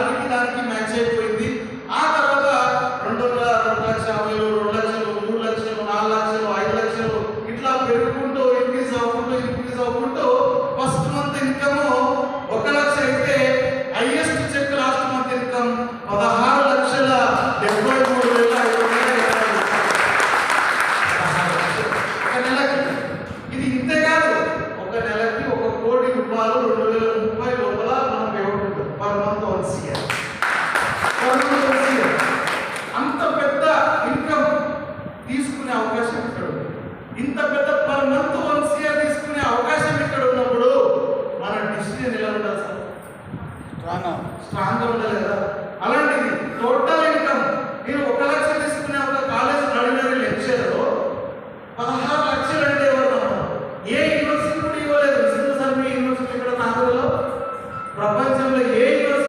శాలరీకి దానికి మ్యాచ్ అయిపోయింది. ఆ తర్వాత 2,50,000, 2 లక్షలు, 3 లక్షలు, 4 లక్షలు, 5 లక్షలు ఇట్లా పెరుగుకుంటూ ఇంక్రీజ్ అవ్వకుంటూ ఫస్ట్ మంత్ ఇన్కమ్ 1 లక్ష అయితే highest check last month income 16,73,500. ఒక నెలకి ఇది ఇంతే కాదు, ఒక నెలకి 1 కోటి రూపాయలు 2030 లోపల మనం ఇవ్వకూడదు. Per month once year. అంత పెద్ద ఇన్కమ్ తీసుకునే అవకాశం ఇక్కడ ఉంది. ఇంత పెద్ద పర్ మంత్ వన్స్ ఇయర్ తీసుకునే అవకాశం ఇక్కడ ఉన్నప్పుడు మన డిసిజన్ ఎలా ఉండాలి సార్? స్ట్రాంగ్గా ఉండాలి కదా. అలాంటిది టోటల్